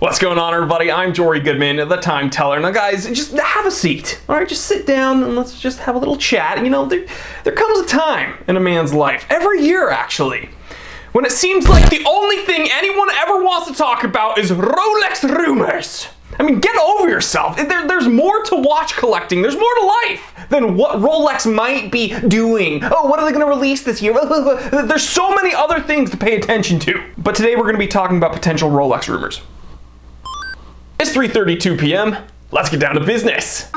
What's going on, everybody? I'm Jory Goodman, the Time Teller. Now, guys, just have a seat. All right, just sit down and let's just have a little chat. You know, there comes a time in a man's life, every year actually, when it seems like the only thing anyone ever wants to talk about is Rolex Rumors. I mean, get over yourself. There's more to watch collecting. There's more to life than what Rolex might be doing. Oh, what are they going to release this year? There's so many other things to pay attention to. But today we're going to be talking about potential Rolex rumors. It's 3:32 p.m. Let's get down to business.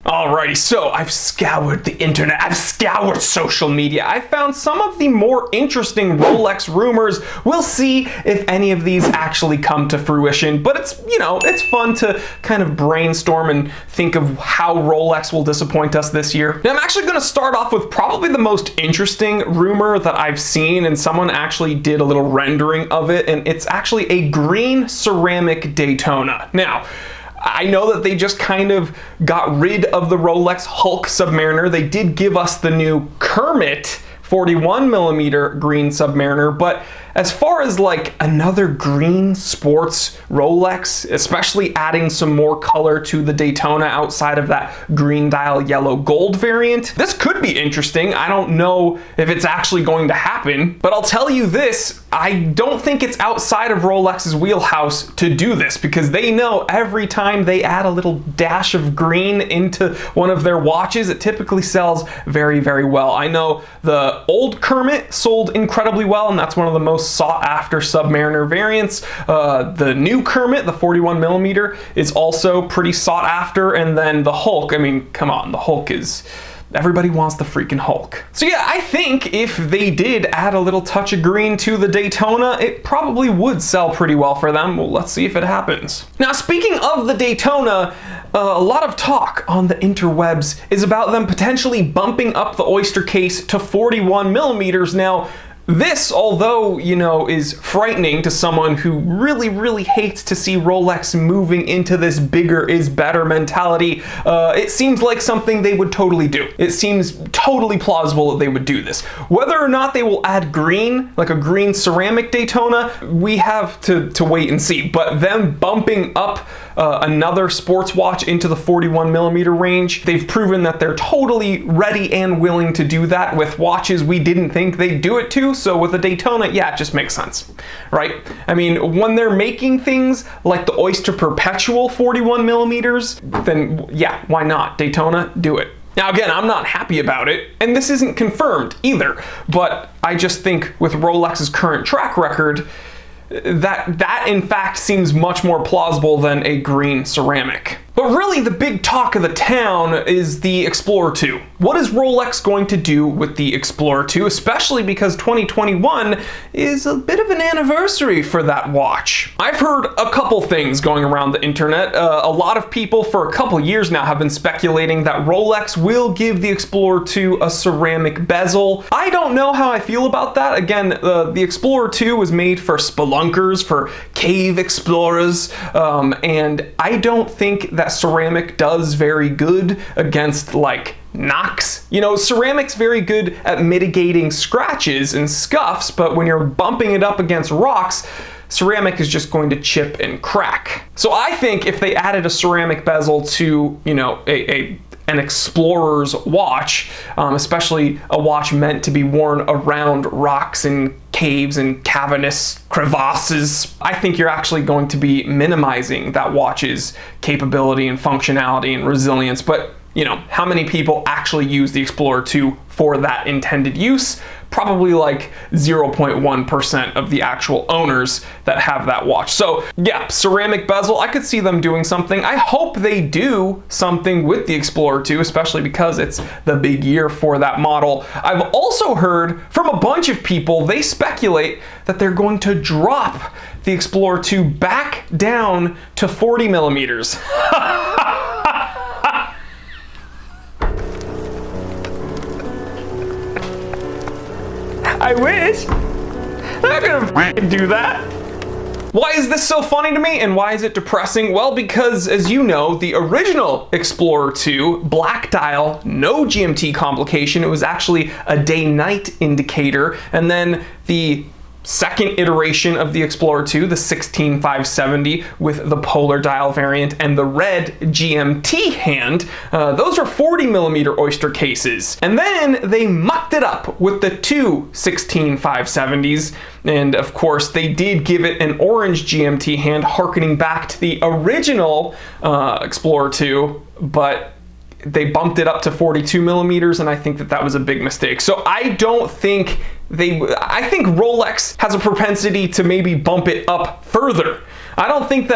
Alrighty, so I've scoured the internet, I've scoured social media, I found some of the more interesting Rolex rumors. We'll see if any of these actually come to fruition, but it's, you know, it's fun to kind of brainstorm and think of how Rolex will disappoint us this year. Now, I'm actually going to start off with probably the most interesting rumor that I've seen, and someone actually did a little rendering of it, and it's actually a green ceramic Daytona. Now, I know that they just kind of got rid of the Rolex Hulk Submariner. They did give us the new Kermit 41mm green Submariner, but as far as like another green sports Rolex, especially adding some more color to the Daytona outside of that green dial yellow gold variant, this could be interesting. I don't know if it's actually going to happen, but I'll tell you this, I don't think it's outside of Rolex's wheelhouse to do this, because they know every time they add a little dash of green into one of their watches, it typically sells very, very well. I know the old Kermit sold incredibly well, and that's one of the most sought after Submariner variants. The new Kermit, the 41mm, is also pretty sought after, and then the Hulk, I mean, come on, the Hulk is... everybody wants the freaking Hulk. So yeah, I think if they did add a little touch of green to the Daytona, it probably would sell pretty well for them. Well, let's see if it happens. Now, speaking of the Daytona, a lot of talk on the interwebs is about them potentially bumping up the oyster case to 41mm. Now, this, although, you know, is frightening to someone who really, really hates to see Rolex moving into this bigger is better mentality, it seems like something they would totally do. It seems totally plausible that they would do this. Whether or not they will add green, like a green ceramic Daytona, we have to wait and see. But them bumping up another sports watch into the 41mm range, they've proven that they're totally ready and willing to do that with watches we didn't think they'd do it to. So with the Daytona, yeah, it just makes sense, right? I mean, when they're making things like the Oyster Perpetual 41mm, then yeah, why not? Daytona, do it. Now again, I'm not happy about it, and this isn't confirmed either, but I just think with Rolex's current track record, that in fact seems much more plausible than a green ceramic. But really the big talk of the town is the Explorer 2. What is Rolex going to do with the Explorer 2, especially because 2021 is a bit of an anniversary for that watch? I've heard a couple things going around the internet. A lot of people for a couple years now have been speculating that Rolex will give the Explorer 2 a ceramic bezel. I don't know how I feel about that. Again, the Explorer 2 was made for spelunkers, for cave explorers, and I don't think that ceramic does very good against like knocks. You know, ceramic's very good at mitigating scratches and scuffs, but when you're bumping it up against rocks, ceramic is just going to chip and crack. So I think if they added a ceramic bezel to, you know, an explorer's watch, especially a watch meant to be worn around rocks and caves and cavernous crevasses, I think you're actually going to be minimizing that watch's capability and functionality and resilience. But, you know, how many people actually use the Explorer 2 for that intended use? Probably like 0.1% of the actual owners that have that watch. So yeah, ceramic bezel, I could see them doing something. I hope they do something with the Explorer 2, especially because it's the big year for that model. I've also heard from a bunch of people, they speculate that they're going to drop the Explorer 2 back down to 40mm. I wish. They're not gonna do that. Why is this so funny to me and why is it depressing? Well, because as you know, the original Explorer 2, black dial, no GMT complication, it was actually a day-night indicator, and then the second iteration of the Explorer 2, the 16570 with the polar dial variant and the red GMT hand, those are 40mm oyster cases. And then they mucked it up with the two 16570s, and of course they did give it an orange GMT hand, harkening back to the original Explorer 2, but they bumped it up to 42mm, and I think that was a big mistake. So I don't think I think Rolex has a propensity to maybe bump it up further. I think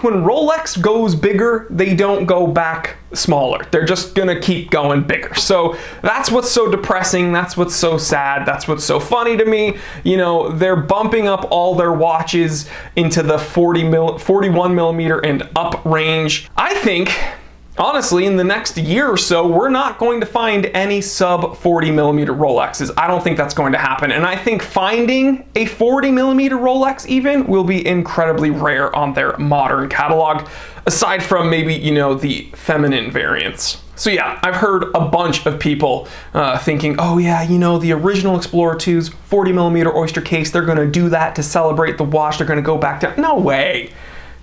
when Rolex goes bigger, they don't go back smaller. They're just gonna keep going bigger. So that's what's so depressing, that's what's so sad, that's what's so funny to me. You know, they're bumping up all their watches into the 41mm and up range. I think, honestly, in the next year or so, we're not going to find any sub 40mm Rolexes. I don't think that's going to happen. And I think finding a 40mm Rolex even will be incredibly rare on their modern catalog, aside from maybe, you know, the feminine variants. So yeah, I've heard a bunch of people thinking, oh yeah, you know, the original Explorer 2's 40mm oyster case, they're gonna do that to celebrate the watch, they're gonna go back down. No way.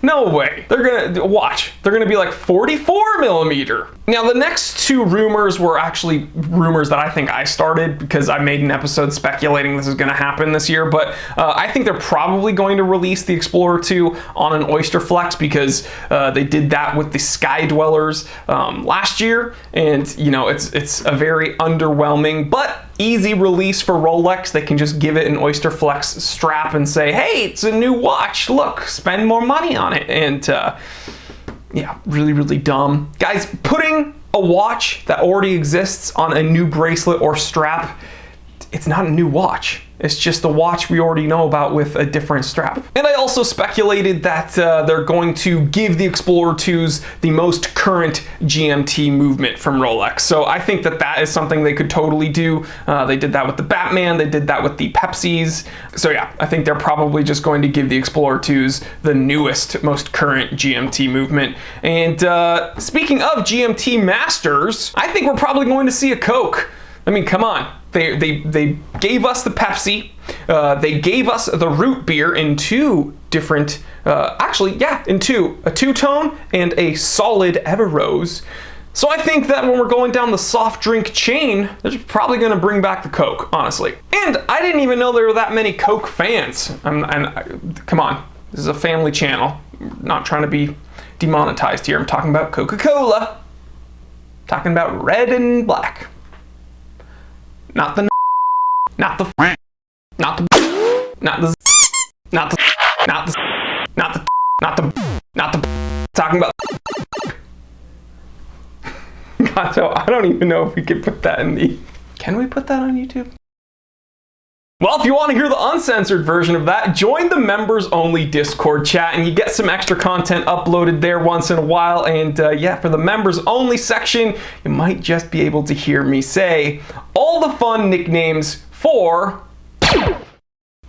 No way. They're gonna, watch, they're gonna be like 44mm. Now the next two rumors were actually rumors that I think I started because I made an episode speculating this is gonna happen this year, but I think they're probably going to release the Explorer 2 on an Oyster Flex because they did that with the Sky Dwellers last year, and you know, it's a very underwhelming but easy release for Rolex. They can just give it an Oyster Flex strap and say, hey, it's a new watch, look, spend more money on it. And yeah, really, really dumb. Guys, putting a watch that already exists on a new bracelet or strap, it's not a new watch. It's just a watch we already know about with a different strap. And I also speculated that they're going to give the Explorer 2s the most current GMT movement from Rolex. So I think that is something they could totally do. They did that with the Batman, they did that with the Pepsis. So yeah, I think they're probably just going to give the Explorer 2s the newest, most current GMT movement. And speaking of GMT Masters, I think we're probably going to see a Coke. I mean, come on. They gave us the Pepsi, they gave us the root beer in two different, in two, a two-tone and a solid Everrose. So I think that when we're going down the soft drink chain, they're probably gonna bring back the Coke, honestly. And I didn't even know there were that many Coke fans. Come on, this is a family channel. I'm not trying to be demonetized here. I'm talking about Coca-Cola. Talking about red and black. Not the, not the, not the, not the, not the, not the, not the, not the, not the, talking about. God, so I don't even know if we could put that in the, can we put that on YouTube? Well, if you want to hear the uncensored version of that, join the members only Discord chat and you get some extra content uploaded there once in a while. And yeah, for the members only section, you might just be able to hear me say all the fun nicknames for...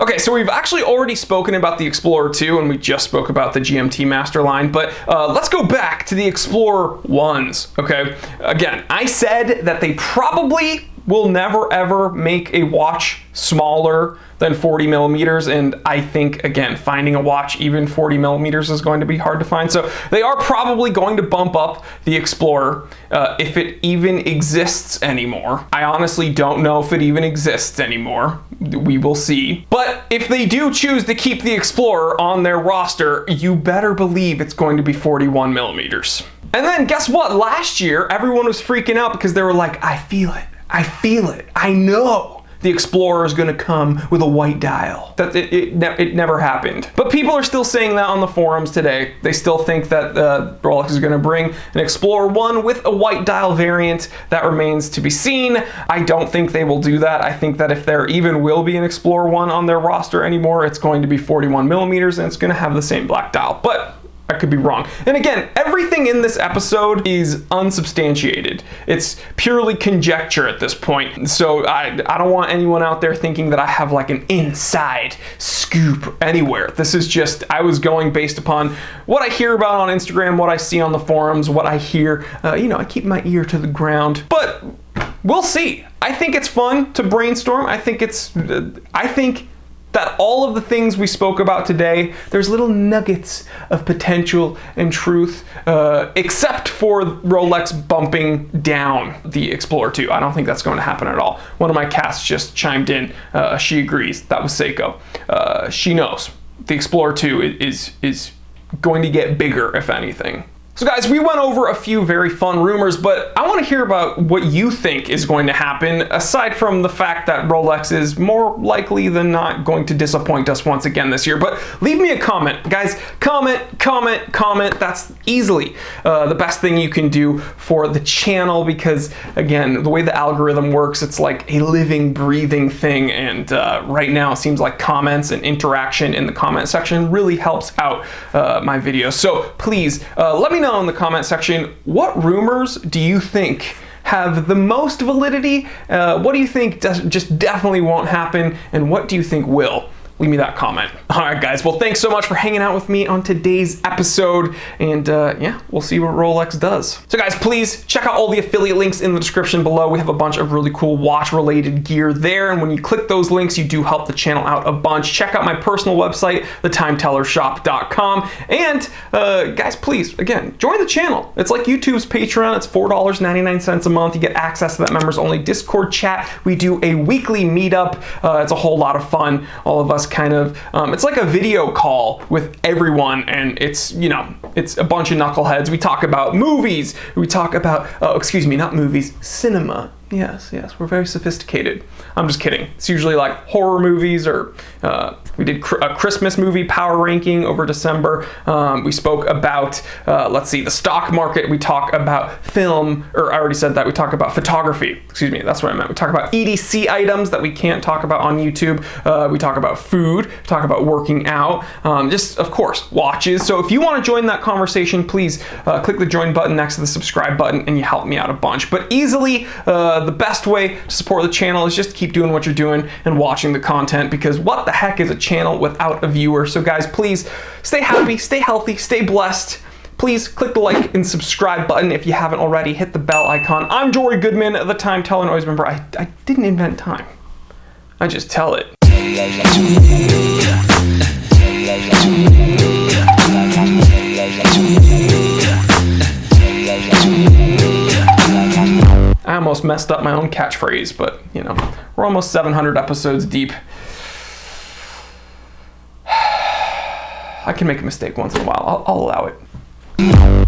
Okay, so we've actually already spoken about the Explorer 2 and we just spoke about the GMT Master line, but let's go back to the Explorer 1s, okay? Again, I said that they probably will never ever make a watch smaller than 40mm, and I think, again, finding a watch even 40mm is going to be hard to find. So they are probably going to bump up the Explorer if it even exists anymore. I honestly don't know if it even exists anymore. We will see. But if they do choose to keep the Explorer on their roster, you better believe it's going to be 41mm. And then guess what? Last year, everyone was freaking out because they were like, I feel it. I feel it. I know the Explorer is going to come with a white dial. It never happened. But people are still saying that on the forums today. They still think that Rolex is going to bring an Explorer 1 with a white dial variant. That remains to be seen. I don't think they will do that. I think that if there even will be an Explorer 1 on their roster anymore, it's going to be 41mm and it's going to have the same black dial. But I could be wrong. And again, everything in this episode is unsubstantiated. It's purely conjecture at this point. So I don't want anyone out there thinking that I have like an inside scoop anywhere. This is just, I was going based upon what I hear about on Instagram, what I see on the forums, what I hear. You know, I keep my ear to the ground. But we'll see. I think it's fun to brainstorm. I think that all of the things we spoke about today, there's little nuggets of potential and truth, except for Rolex bumping down the Explorer 2. I don't think that's going to happen at all. One of my cats just chimed in. She agrees. That was Seiko. She knows. The Explorer 2 is going to get bigger, if anything. So guys, we went over a few very fun rumors, but I want to hear about what you think is going to happen, aside from the fact that Rolex is more likely than not going to disappoint us once again this year. But leave me a comment. Guys, comment. That's easily the best thing you can do for the channel, because again, the way the algorithm works, it's like a living, breathing thing, and right now it seems like comments and interaction in the comment section really helps out my videos. So please, let me know in the comment section, what rumors do you think have the most validity? What do you think just definitely won't happen? And what do you think will? Leave me that comment. All right, guys. Well, thanks so much for hanging out with me on today's episode. And yeah, we'll see what Rolex does. So guys, please check out all the affiliate links in the description below. We have a bunch of really cool watch-related gear there. And when you click those links, you do help the channel out a bunch. Check out my personal website, thetimetellershop.com. And guys, please, again, join the channel. It's like YouTube's Patreon. It's $4.99 a month. You get access to that members-only Discord chat. We do a weekly meetup. It's a whole lot of fun. All of us kind of, it's like a video call with everyone, and it's, you know, it's a bunch of knuckleheads. We talk about movies. We talk about, excuse me, not movies, cinema. Yes, we're very sophisticated. I'm just kidding. It's usually like horror movies, or we did a Christmas movie power ranking over December. We spoke about, let's see, the stock market. We talk about film, or I already said that. We talk about photography. Excuse me, that's what I meant. We talk about EDC items that we can't talk about on YouTube. We talk about food, we talk about working out, just, of course, watches. So if you want to join that conversation, please click the join button next to the subscribe button, and you help me out a bunch. But easily, the best way to support the channel is just keep doing what you're doing and watching the content, because what the heck is a channel without a viewer? So guys, please stay happy, stay healthy, stay blessed. Please click the like and subscribe button if you haven't already. Hit the bell icon. I'm Jory Goodman, the Time Teller, and always remember, I didn't invent time. I just tell it. I almost messed up my own catchphrase, but you know, we're almost 700 episodes deep. I can make a mistake once in a while. I'll allow it.